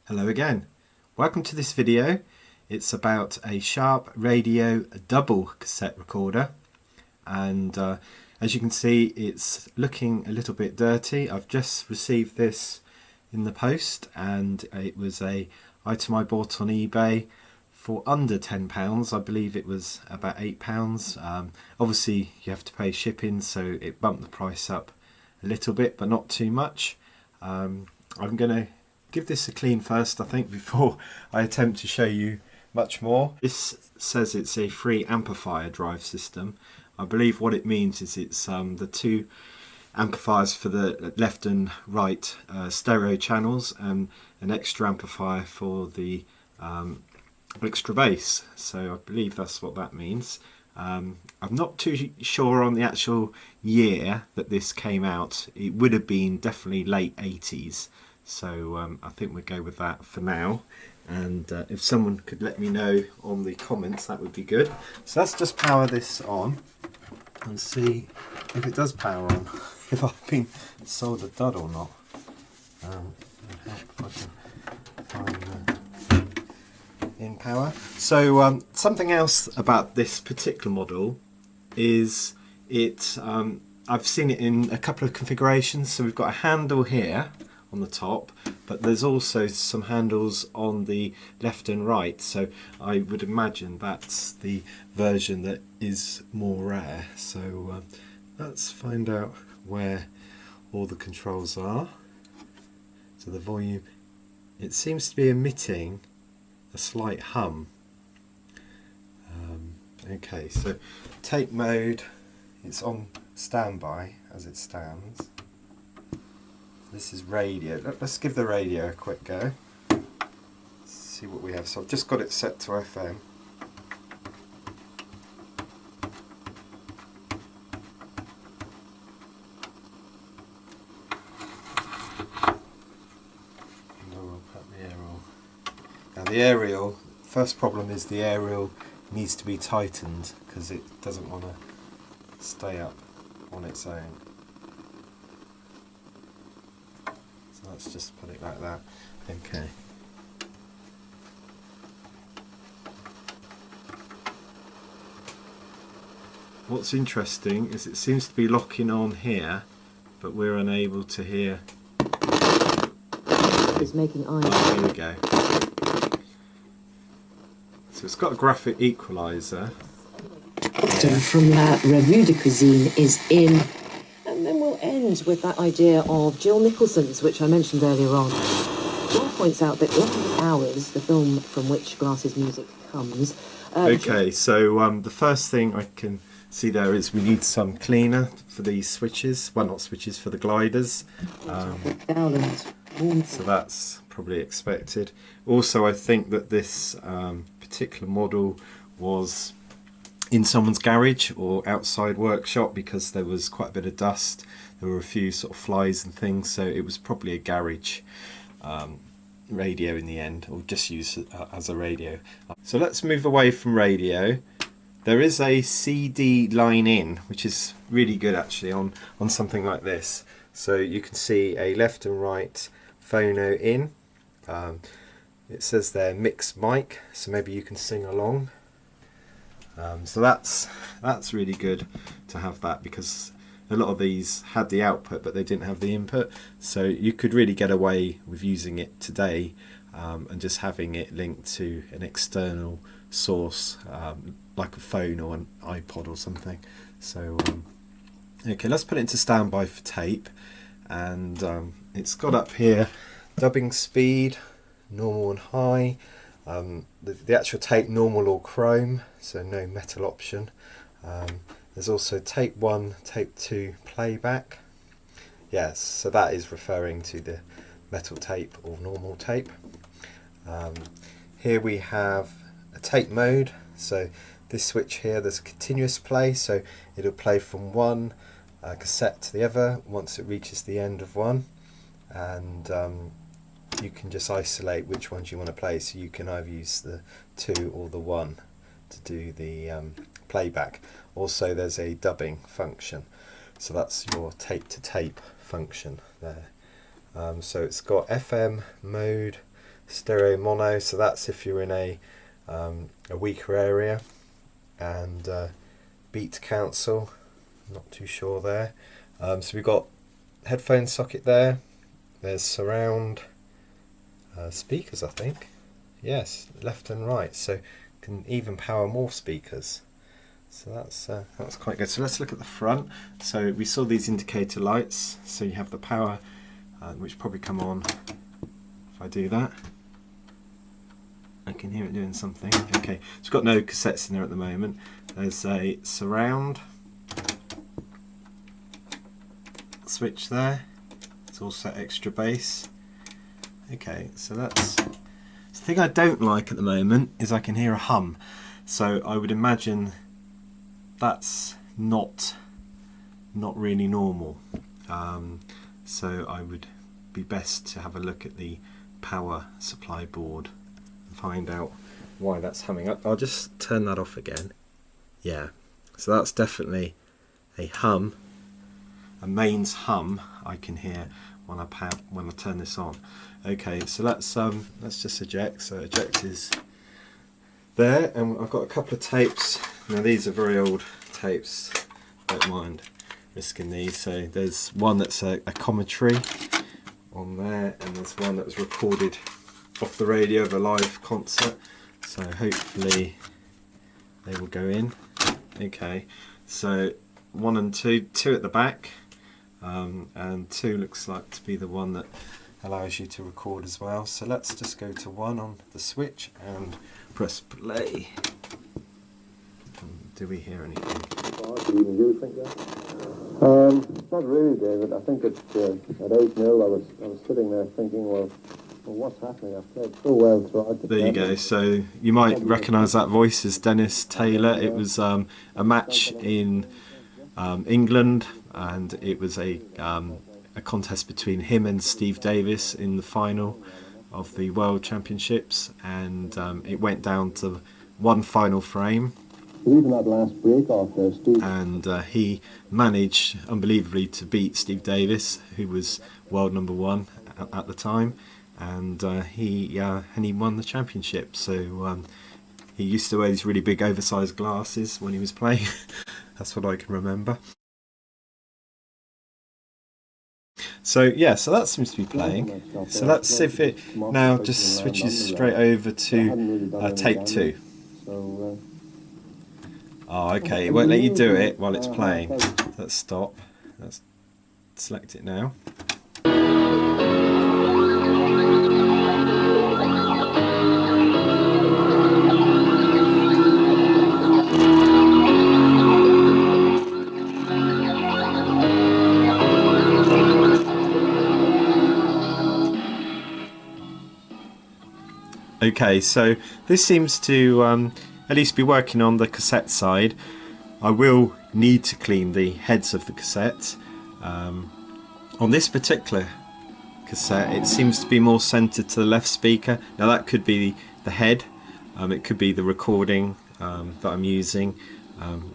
Hello again. Welcome to this video. It's about a Sharp Radio double cassette recorder, and as you can see it's looking a little bit dirty. I've just received this in the post and it was a item I bought on eBay for under £10. I believe it was about £8. Obviously you have to pay shipping, so it bumped the price up a little bit, but not too much. I'm going to give this a clean first, I think, before I attempt to show you much more. This says it's a free amplifier drive system. I believe what it means is it's the two amplifiers for the left and right stereo channels and an extra amplifier for the extra bass. So I believe that's what that means. I'm not too sure on the actual year that this came out. It would have been definitely late 80s. So I think we'll go with that for now, and if someone could let me know on the comments, that would be good. So let's just power this on and see if it does power on, if I've been sold a dud or not. In power. So something else about this particular model is I've seen it in a couple of configurations. So we've got a handle here on the top, but there's also some handles on the left and right, so I would imagine that's the version that is more rare. So let's find out where all the controls are. So the volume, it seems to be emitting a slight hum. Okay, so tape mode, it's on standby as it stands. This is radio. Let's give the radio a quick go. Let's see what we have. So I've just got it set to FM. Now the aerial, first problem is the aerial needs to be tightened because it doesn't want to stay up on its own. Let's just put it like that. Okay. What's interesting is it seems to be locking on here, but we're unable to hear. It's making eyes. Oh, here we go. So it's got a graphic equalizer. From La Revue de Cuisine is in. And then we'll end with that idea of Jill Nicholson's, which I mentioned earlier on. Jill points out that in Hours, the film from which Glass's music comes... okay, so the first thing I can see there is we need some cleaner for these switches. Well, not switches, for the gliders. So that's probably expected. Also, I think that this particular model was in someone's garage or outside workshop because there was quite a bit of dust. There were a few sort of flies and things, so it was probably a garage radio in the end, or just used as a radio. So let's move away from radio. There is a CD line in, which is really good actually on something like this. So you can see a left and right phono in. It says there mix mic, so maybe you can sing along. So that's really good to have that, because a lot of these had the output but they didn't have the input, so you could really get away with using it today and just having it linked to an external source like a phone or an iPod or something. So okay, let's put it into standby for tape, and it's got up here dubbing speed, normal and high. The actual tape normal or chrome, so no metal option. There's also tape 1, tape 2 playback. Yes, so that is referring to the metal tape or normal tape. Here we have a tape mode, so this switch here, there's a continuous play, so it'll play from one cassette to the other once it reaches the end of one, and you can just isolate which ones you want to play, so you can either use the 2 or the 1 to do the playback. Also there's a dubbing function, so that's your tape to tape function there. So it's got FM mode, stereo mono, so that's if you're in a weaker area, and beat cancel, not too sure there. So we've got headphone socket there, there's surround speakers, I think, yes, left and right, so can even power more speakers. So that's quite good. So let's look at the front. So we saw these indicator lights, so you have the power, which probably come on if I do that. I can hear it doing something. Okay, so we've got no cassettes in there at the moment. There's a surround switch there. It's also extra bass. Okay, so that's the thing I don't like at the moment is I can hear a hum. So I would imagine that's not really normal. So I would be best to have a look at the power supply board and find out why that's humming. I'll just turn that off again. Yeah, so that's definitely a hum, a mains hum I can hear when I turn this on. Okay, so let's just eject. So eject is there, and I've got a couple of tapes. Now these are very old tapes, don't mind risking these. So there's one that's a commentary on there, and there's one that was recorded off the radio of a live concert, so hopefully they will go in. Okay, so 1 and 2 at the back, and 2 looks like to be the one that allows you to record as well. So let's just go to 1 on the switch and press play. Do we hear anything? Do you think that? Not really, David. I think it's at 8-0. I was sitting there thinking, well, what's happening? I've played so well throughout the There you go. So you might recognise that voice as Dennis Taylor. It was a match in England, and it was a contest between him and Steve Davis in the final of the World Championships, and it went down to one final frame. Even that last break off there, Steve. And he managed, unbelievably, to beat Steve Davis, who was world #1 at the time, and he won the championship. So he used to wear these really big oversized glasses when he was playing. That's what I can remember. So yeah, so that seems to be playing. So let's see if it now just switches straight over to tape 2. Oh, okay, it won't let you do it while it's playing. Let's stop. Let's select it now. Okay, so this seems to at least be working on the cassette side. I will need to clean the heads of the cassette. On this particular cassette, it seems to be more centered to the left speaker. Now that could be the head, it could be the recording that I'm using.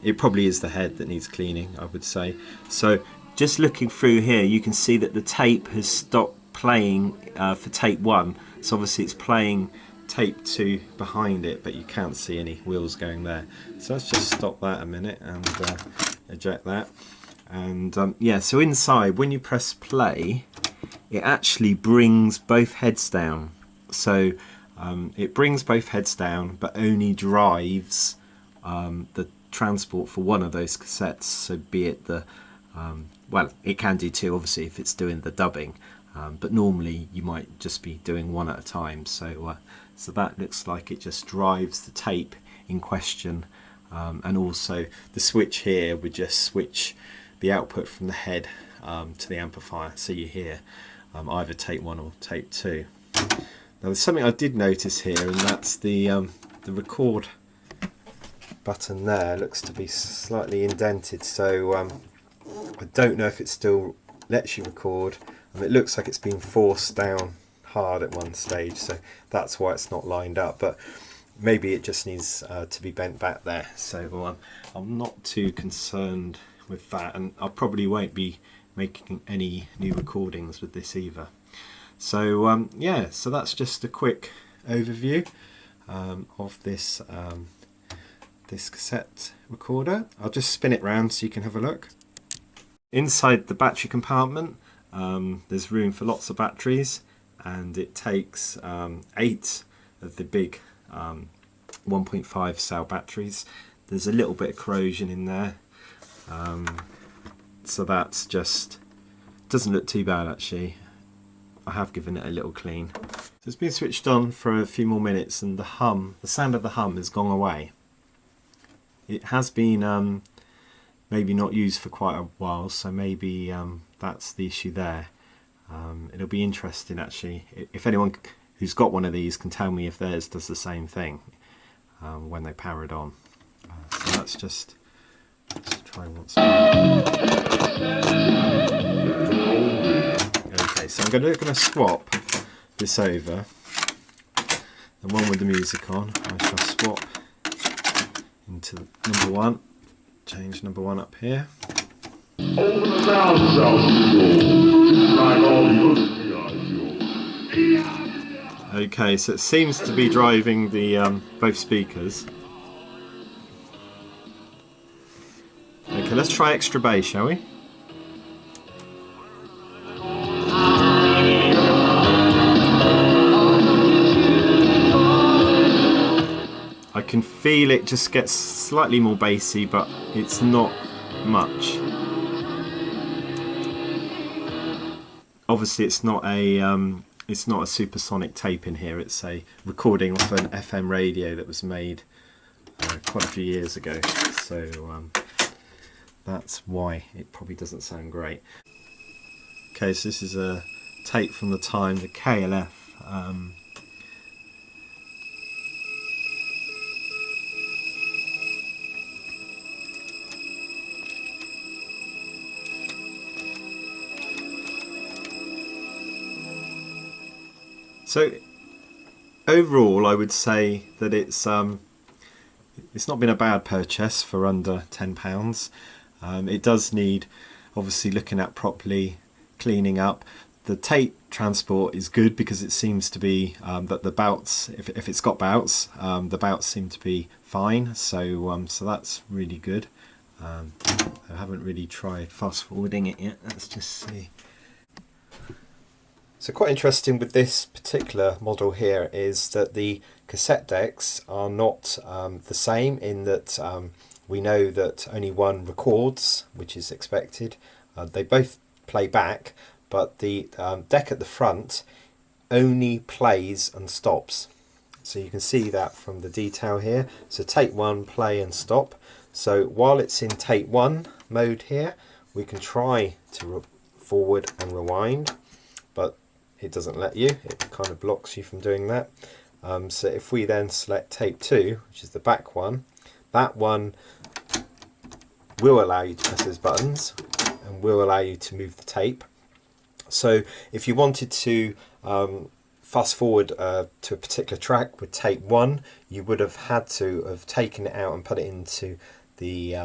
It probably is the head that needs cleaning, I would say. So just looking through here, you can see that the tape has stopped playing for tape 1. So obviously it's playing tape 2 behind it, but you can't see any wheels going there. So let's just stop that a minute and eject that. And yeah, so inside, when you press play, it actually brings both heads down. So it brings both heads down, but only drives the transport for one of those cassettes. So be it the well, it can do 2 obviously if it's doing the dubbing, but normally you might just be doing 1 at a time. So so that looks like it just drives the tape in question, and also the switch here would just switch the output from the head to the amplifier, so you hear either tape 1 or tape 2. Now there's something I did notice here, and that's the record button there looks to be slightly indented, so I don't know if it still lets you record. It looks like it's been forced down hard at one stage, so that's why it's not lined up, but maybe it just needs to be bent back there. So I'm not too concerned with that, and I probably won't be making any new recordings with this either. So yeah, so that's just a quick overview of this this cassette recorder. I'll just spin it round so you can have a look. Inside the battery compartment there's room for lots of batteries, and it takes 8 of the big 1.5 cell batteries. There's a little bit of corrosion in there, so that's just, doesn't look too bad actually. I have given it a little clean. So it's been switched on for a few more minutes, and the sound of the hum has gone away. It has been maybe not used for quite a while, so maybe that's the issue there. It'll be interesting actually if anyone who's got one of these can tell me if theirs does the same thing when they power it on. So let's try once more. Okay, so I'm going to swap this over, the one with the music on. I shall swap into number 1, change number 1 up here. Okay, so it seems to be driving the both speakers. Okay, let's try extra bass, shall we? I can feel it just gets slightly more bassy, but it's not much. Obviously it's not a supersonic tape in here, it's a recording off an FM radio that was made quite a few years ago, so that's why it probably doesn't sound great. Okay, so this is a tape from the time, the KLF So overall I would say that it's not been a bad purchase for under £10. It does need obviously looking at properly, cleaning up. The tape transport is good because it seems to be that the bouts, if it's got bouts, the bouts seem to be fine, so so that's really good. I haven't really tried fast forwarding it yet, let's just see. So quite interesting with this particular model here is that the cassette decks are not the same, in that we know that only one records, which is expected. They both play back, but the deck at the front only plays and stops. So you can see that from the detail here. So tape 1, play and stop. So while it's in tape 1 mode here, we can try to forward and rewind, but it doesn't let you, it kind of blocks you from doing that. So if we then select tape 2, which is the back one, that one will allow you to press those buttons and will allow you to move the tape. So if you wanted to fast forward to a particular track with tape 1, you would have had to have taken it out and put it into the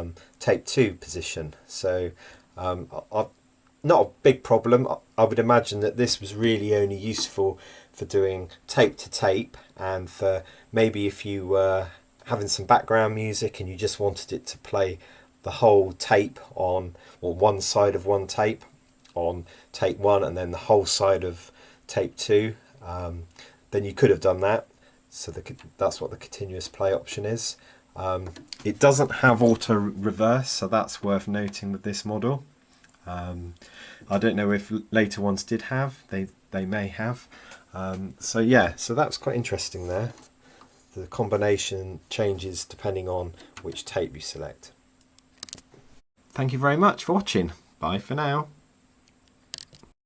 tape 2 position. So not a big problem. I would imagine that this was really only useful for doing tape to tape, and for maybe if you were having some background music and you just wanted it to play the whole tape on, or one side of one tape on tape 1 and then the whole side of tape 2, then you could have done that. So that's what the continuous play option is. It doesn't have auto reverse, so that's worth noting with this model. I don't know if later ones did have, they may have. So yeah, so that's quite interesting there. The combination changes depending on which tape you select. Thank you very much for watching. Bye for now.